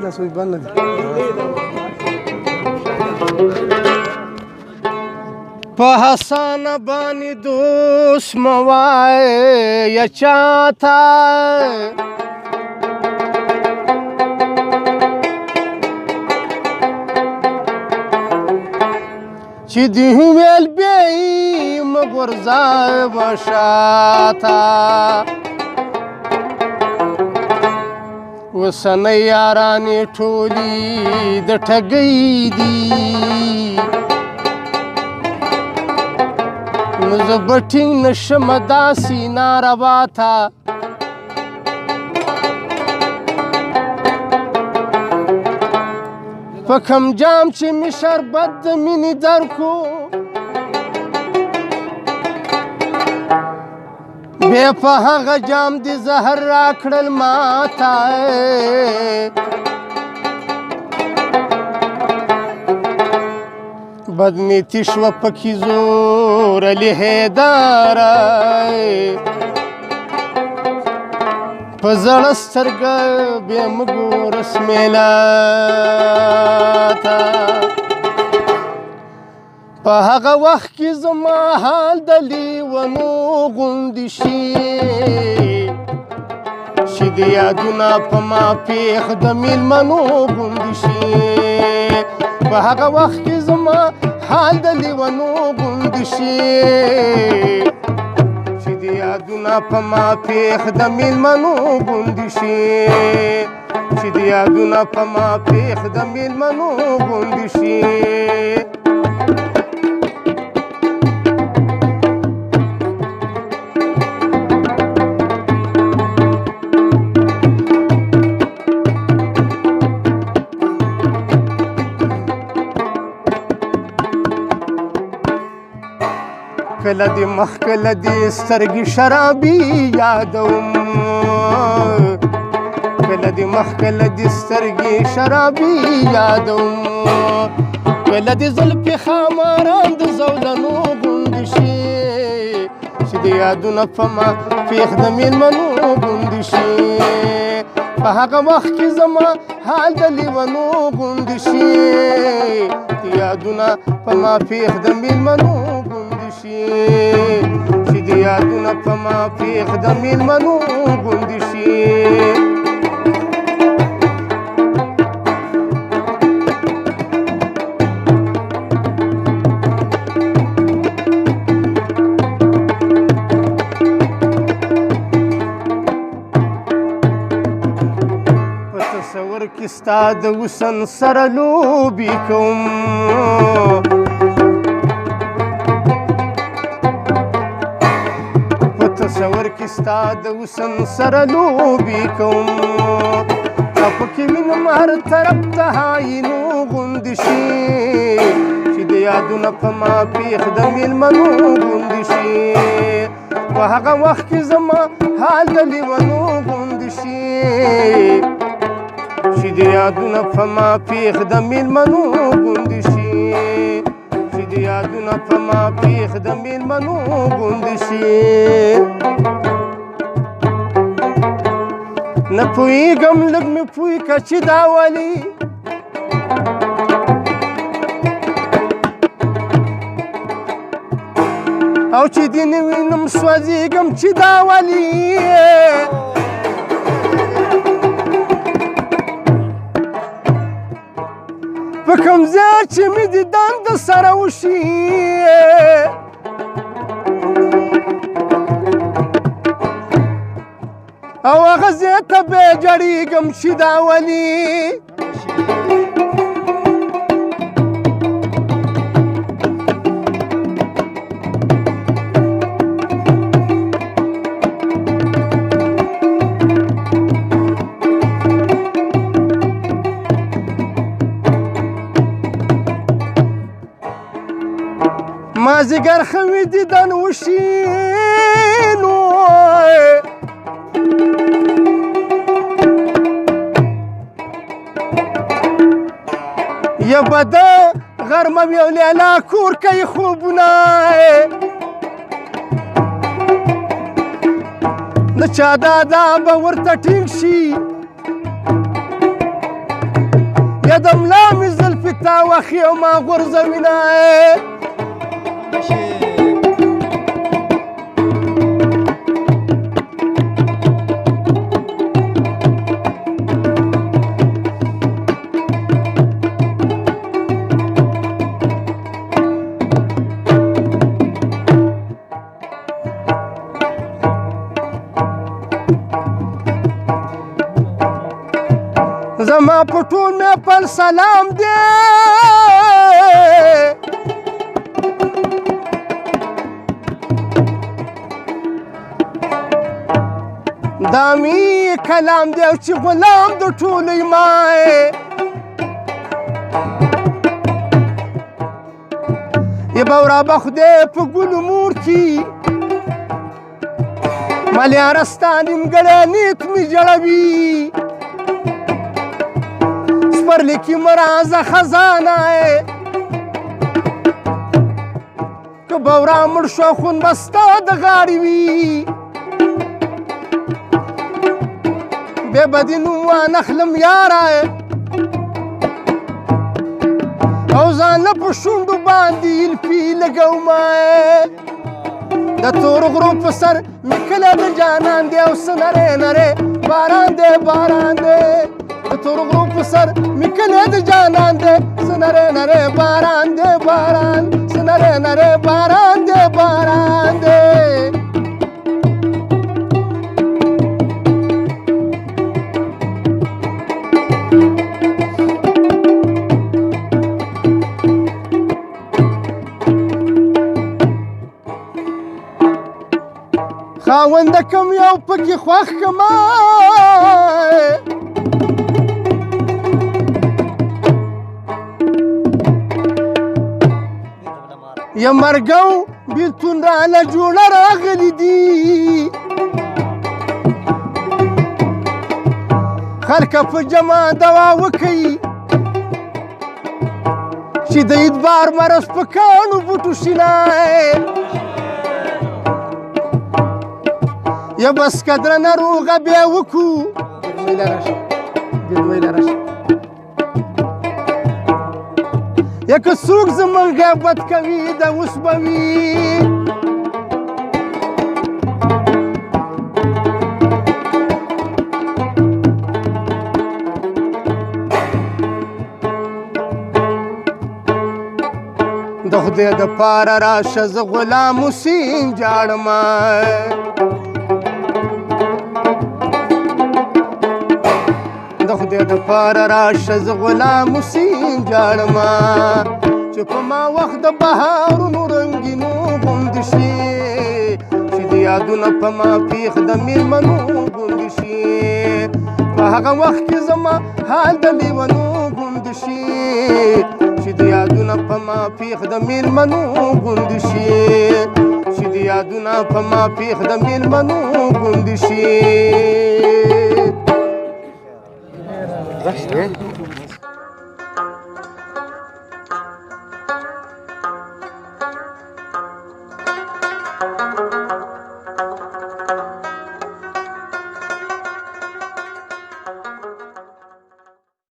دا سوچ بند نه دي په حسن باندې دوست موای چاته چې دی ویل بی مغرزا وشاته وسنۍ یارانې ټولې د ټګۍ دي نو زه به ټینګ نشم داسې ناروا ته په کوم جام چې مې شربت د مینې درکو بیا په هغه جام دې زهر راکړل ماته بدنیتي شوه پکې زور علي حیداره په زړه سترګه بیا مه ګوره سمیلا ته په هغه وخت کې زما حال د لیونو غوندې شي چې د یادونه په ما پېښ د میلمنو غوندې شي په هغه وخت کې زما حال د لیونو غوندې شي چې د یادونه په ما پېښ د میلمنو غوندې شي چې د یادونه په ما پېښ د میلمنو غوندې شي کله دې مخ کله دې سترګې شرابي یادوم کله دې مخ کله دې سترګې شرابي یادوم کله دې زلفې خاماران د زولنو غوندې شي چې د یادونه په ما پېښ د میلمنو غوندې شي په هغه وخت کې زما حال د لیونو غوندې شي د یادونه په ما پېښ د میلمنو چې د یادونه په ما پېښ د میلمنو غوندې شي په تصور کې ستا د حسن سره لوبې کوم تصور کې ستا د حسن سره لوبې کوم او پکې وینم هر طرف ته آینو غوندې شي چې د یادونه په ما پېښ د میلمنو غوندې شي په هغه وخت کې زما حال د لیونو غوندې شي چې د یادونه په ما پېښ د میلمنو غوندې شي چې د یادونه په ما پېښ د میلمنو غوندې شي نه پوهېږم لږ مې پوه که چې دا ولې او چې دې نه وینم سوځېږم چې دا ولې په کوم ځای چې مې دیدن د سره وشي او هغه ځای ته بیا جړېږم چې دا ولې مازدیګر ښه وي دیدن وشي نو یا به د غرمه وي او لیلا کور کوي خوبونه د چا دا به ورته ټینګ شي یا د ملا مې زلفې تا وخې او ما غورځوینه زما په ټول محفل سلام دی دا مې کلام دی او چې غلام د ټولې ما یې بورا به خدای په ګلو مور کې ملیاره ستا نیمګړی نیت مې جړوي سپرلیکي مرازه خزانه که بورا مړ شو خون به ستا د غاړې وي بیا به دې نوم وانخلم یاره او ځان په شونډو باندې الفي لګومه د تور غرو په سر مې کله د جانان دی او څه نری نری باران دی باران دی د تور غرو په سر مې کله د جانان دی څه نری نری باران دی باران څه نری نری باران دی باران دی خاونده کم یو پکې خوښ کما یا مرګو بیلتون رانه جوړه راغلی دي خلکه په جمع دوا وکوي چې د ادبار مرض په کاڼو بوټو شینای یا بس قدره ناروغه بیا وکو یا که څوک زموږ غیبت کوي د اوس به وي د خدای دپاره راشه زه غلام حسین جاړمه د خدای دپاره راشه زه غلام حسین جاړمه چې په ما وخت د بهارونو رنګینو غوندې شي چې د یادونه په ما پیښ د میلمنو غوندې شي په هغه وخت کې زما حال د لیونو غوندې شي چې د یادونه په ما پیښ د میلمنو غوندې شي چې د یادونه په ما پیښ د میلمنو غوندې شي